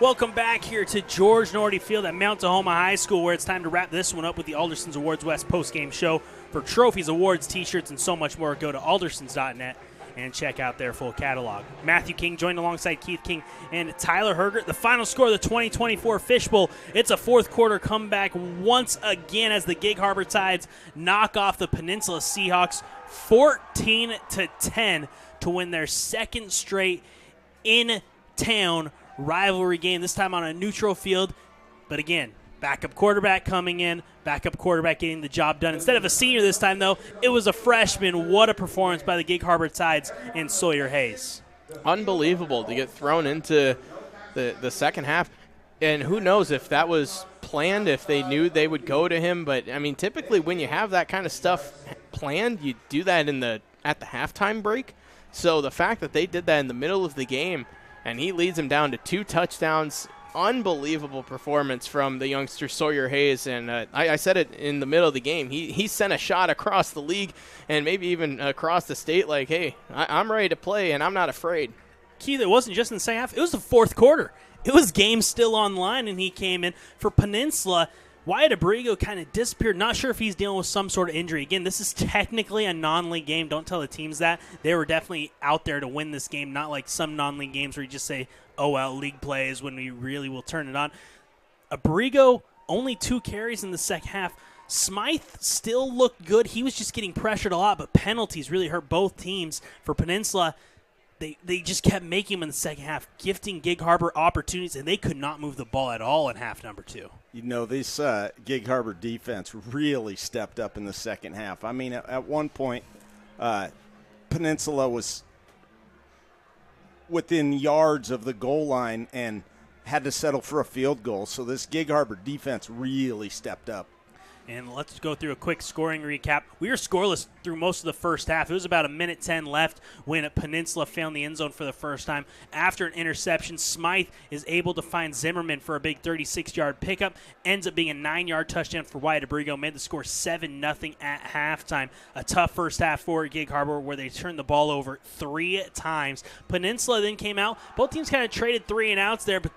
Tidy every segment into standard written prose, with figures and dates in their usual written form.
Welcome back here to George Norty Field at Mount Tahoma High School, where it's time to wrap this one up with the Aldersons Awards West postgame show. For trophies, awards, t-shirts, and so much more, go to aldersons.net and check out their full catalog. Matthew King joined alongside Keith King and Tyler Hergert. The final score of the 2024 Fishbowl, it's a fourth quarter comeback once again as the Gig Harbor Tides knock off the Peninsula Seahawks 14-10 to win their second straight in-town rivalry game, this time on a neutral field. But again, backup quarterback coming in, backup quarterback getting the job done. Instead of a senior this time, though, it was a freshman. What a performance by the Gig Harbor Tides and Sawyer Hayes. Unbelievable to get thrown into the second half. And who knows if that was planned, if they knew they would go to him. But, I mean, typically when you have that kind of stuff planned, you do that at the halftime break. So the fact that they did that in the middle of the game, and he leads them down to 2 touchdowns. Unbelievable performance from the youngster Sawyer Hayes. And I said it in the middle of the game. He sent a shot across the league and maybe even across the state like, hey, I'm ready to play and I'm not afraid. Keith, it wasn't just in the second half. It was the fourth quarter. It was game still online, and he came in for Peninsula. Wyatt Abrigo kind of disappeared. Not sure if he's dealing with some sort of injury. Again, this is technically a non-league game. Don't tell the teams that. They were definitely out there to win this game, not like some non-league games where you just say, oh, well, league play is when we really will turn it on. Abrigo, only 2 carries in the second half. Smythe still looked good. He was just getting pressured a lot, but penalties really hurt both teams. For Peninsula, They just kept making them in the second half, gifting Gig Harbor opportunities, and they could not move the ball at all in half number 2. You know, this Gig Harbor defense really stepped up in the second half. I mean, at one point, Peninsula was within yards of the goal line and had to settle for a field goal. So this Gig Harbor defense really stepped up. And let's go through a quick scoring recap. We were scoreless through most of the first half. It was about 1:10 left when Peninsula found the end zone for the first time. After an interception, Smythe is able to find Zimmerman for a big 36-yard pickup. Ends up being a 9-yard touchdown for Wyatt Abrigo. Made the score 7-0 at halftime. A tough first half for Gig Harbor where they turned the ball over 3 times. Peninsula then came out. Both teams kind of traded 3 and outs there, but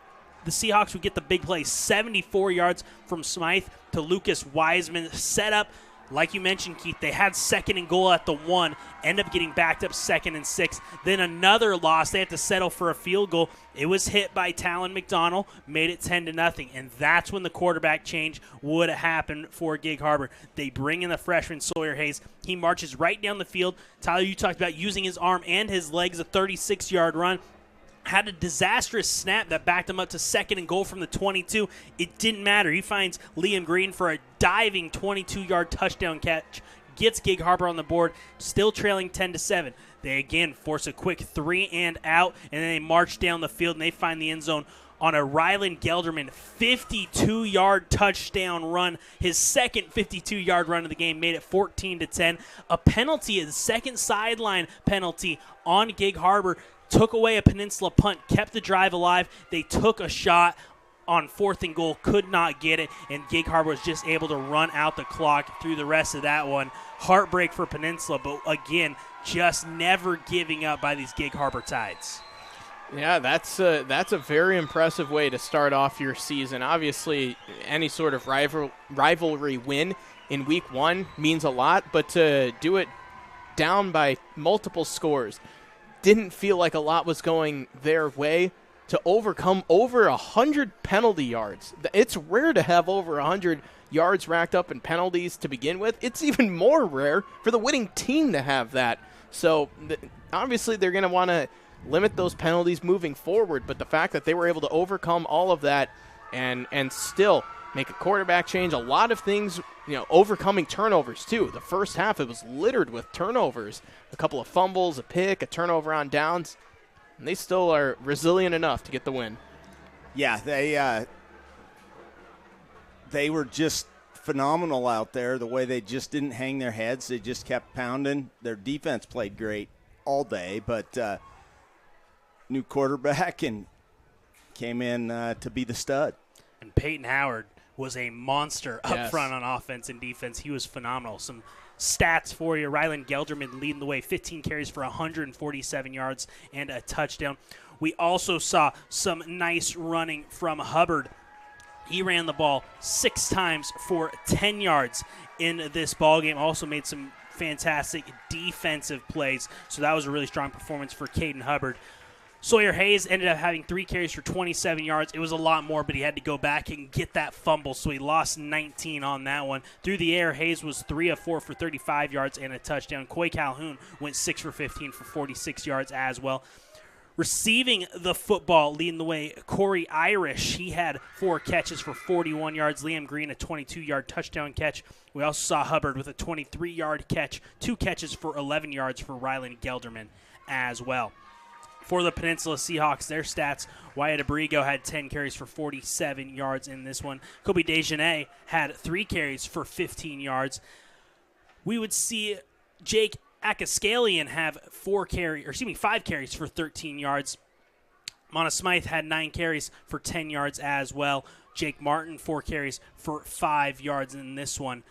the Seahawks would get the big play, 74 yards from Smythe to Lucas Wiseman. Set up, like you mentioned, Keith, they had 2nd and goal at the 1, end up getting backed up 2nd and 6. Then another loss. They had to settle for a field goal. It was hit by Talon McDonald, made it 10-0, and that's when the quarterback change would happen for Gig Harbor. They bring in the freshman Sawyer Hayes. He marches right down the field. Tyler, you talked about using his arm and his legs, a 36-yard run. Had a disastrous snap that backed him up to 2nd and goal from the 22. It didn't matter. He finds Liam Green for a diving 22-yard touchdown catch. Gets Gig Harbor on the board, still trailing 10-7. They again force a quick 3 and out, and then they march down the field, and they find the end zone on a Rylan Gelderman 52-yard touchdown run. His second 52-yard run of the game made it 14-10. A penalty, a second sideline penalty on Gig Harbor, took away a Peninsula punt, kept the drive alive. They took a shot on 4th and goal, could not get it, and Gig Harbor was just able to run out the clock through the rest of that one. Heartbreak for Peninsula, but again, just never giving up by these Gig Harbor Tides. Yeah, that's a very impressive way to start off your season. Obviously, any sort of rivalry win in week 1 means a lot, but to do it down by multiple scores, didn't feel like a lot was going their way, to overcome over 100 penalty yards. It's rare to have over 100 yards racked up in penalties to begin with. It's even more rare for the winning team to have that. So obviously they're going to want to limit those penalties moving forward, but the fact that they were able to overcome all of that and still make a quarterback change, a lot of things, overcoming turnovers too. The first half, it was littered with turnovers, a couple of fumbles, a pick, a turnover on downs, and they still are resilient enough to get the win. Yeah, they were just phenomenal out there, the way they just didn't hang their heads. They just kept pounding. Their defense played great all day, but new quarterback and came in to be the stud. And Peyton Howard was a monster up front on offense and defense. He was phenomenal. Some stats for you. Rylan Gelderman leading the way, 15 carries for 147 yards and a touchdown. We also saw some nice running from Hubbard. He ran the ball 6 times for 10 yards in this ball game. Also made some fantastic defensive plays. So that was a really strong performance for Caden Hubbard. Sawyer Hayes ended up having 3 carries for 27 yards. It was a lot more, but he had to go back and get that fumble, so he lost 19 on that one. Through the air, Hayes was 3 of 4 for 35 yards and a touchdown. Coy Calhoun went 6 for 15 for 46 yards as well. Receiving the football, leading the way, Corey Irish. He had 4 catches for 41 yards. Liam Green, a 22-yard touchdown catch. We also saw Hubbard with a 23-yard catch, 2 catches for 11 yards for Rylan Gelderman as well. For the Peninsula Seahawks, their stats, Wyatt Abrigo had 10 carries for 47 yards in this one. Kobe Dejanay had 3 carries for 15 yards. We would see Jake Akaskalian have 5 carries for 13 yards. Mona Smythe had 9 carries for 10 yards as well. Jake Martin, 4 carries for 5 yards in this one.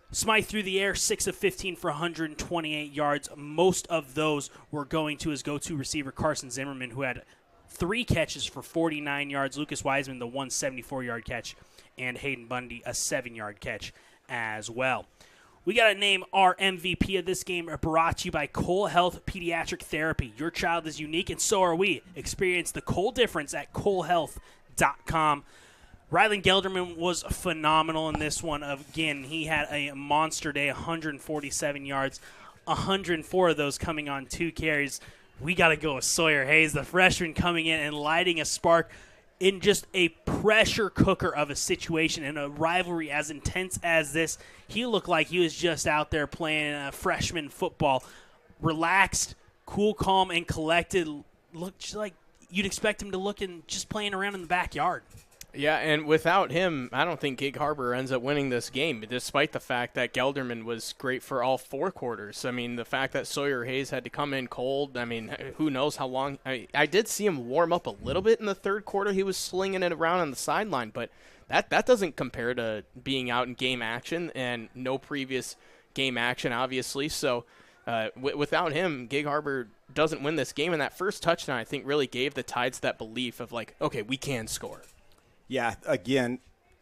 Smythe through the air, 6 of 15 for 128 yards. Most of those were going to his go-to receiver, Carson Zimmerman, who had 3 catches for 49 yards. Lucas Wiseman, the 174-yard catch, and Hayden Bundy, a 7-yard catch as well. We got to name our MVP of this game, brought to you by Cole Health Pediatric Therapy. Your child is unique, and so are we. Experience the Cole difference at colehealth.com. Rylan Gelderman was phenomenal in this one. Again, he had a monster day, 147 yards, 104 of those coming on 2 carries. We got to go with Sawyer Hayes, the freshman, coming in and lighting a spark in just a pressure cooker of a situation in a rivalry as intense as this. He looked like he was just out there playing freshman football. Relaxed, cool, calm, and collected. Looked like you'd expect him to look in just playing around in the backyard. Yeah, and without him, I don't think Gig Harbor ends up winning this game, despite the fact that Gelderman was great for all 4 quarters. I mean, the fact that Sawyer Hayes had to come in cold, I mean, who knows how long. I did see him warm up a little bit in the 3rd quarter. He was slinging it around on the sideline, but that doesn't compare to being out in game action and no previous game action, obviously. So without him, Gig Harbor doesn't win this game, and that first touchdown, I think, really gave the Tides that belief of, like, okay, we can score. Yeah, again,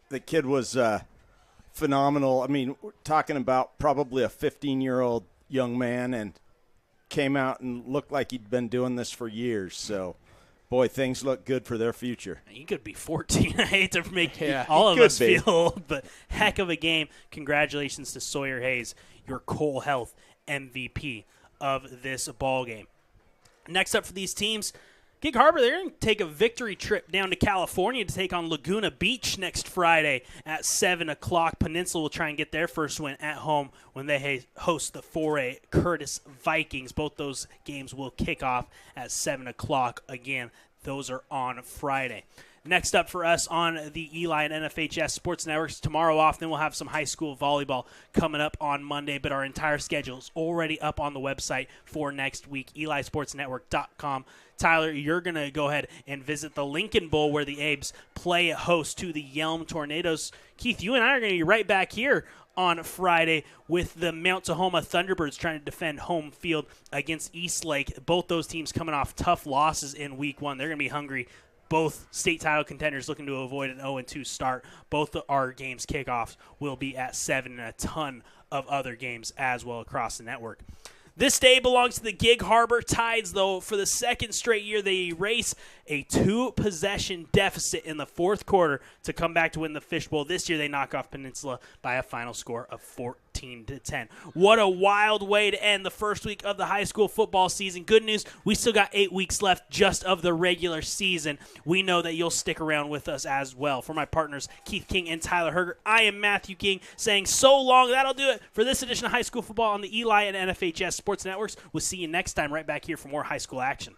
the kid was phenomenal. I mean, we're talking about probably a 15-year-old young man, and came out and looked like he'd been doing this for years. So, boy, things look good for their future. He could be 14. I hate to make all of us feel old, but heck of a game. Congratulations to Sawyer Hayes, your Cole Health MVP of this ball game. Next up for these teams, Gig Harbor, they're going to take a victory trip down to California to take on Laguna Beach next Friday at 7 o'clock. Peninsula will try and get their first win at home when they host the 4A Curtis Vikings. Both those games will kick off at 7 o'clock. Again, those are on Friday. Next up for us on the Eli and NFHS Sports Networks, tomorrow off, then we'll have some high school volleyball coming up on Monday, but our entire schedule is already up on the website for next week, elisportsnetwork.com. Tyler, you're going to go ahead and visit the Lincoln Bowl where the Abes play host to the Yelm Tornadoes. Keith, you and I are going to be right back here on Friday with the Mount Tahoma Thunderbirds trying to defend home field against Eastlake. Both those teams coming off tough losses in week 1. They're going to be hungry. Both state title contenders looking to avoid an 0-2 start. Both our games kickoffs will be at 7, and a ton of other games as well across the network. This day belongs to the Gig Harbor Tides, though. For the second straight year, they erase a 2-possession deficit in the 4th quarter to come back to win the Fishbowl. This year, they knock off Peninsula by a final score of 14-10. What a wild way to end the first week of the high school football season. Good news, we still got 8 weeks left just of the regular season. We know that you'll stick around with us as well. For my partners, Keith King and Tyler Herger, I am Matthew King saying so long. That'll do it for this edition of High School Football on the Eli and NFHS Sports Networks. We'll see you next time right back here for more high school action.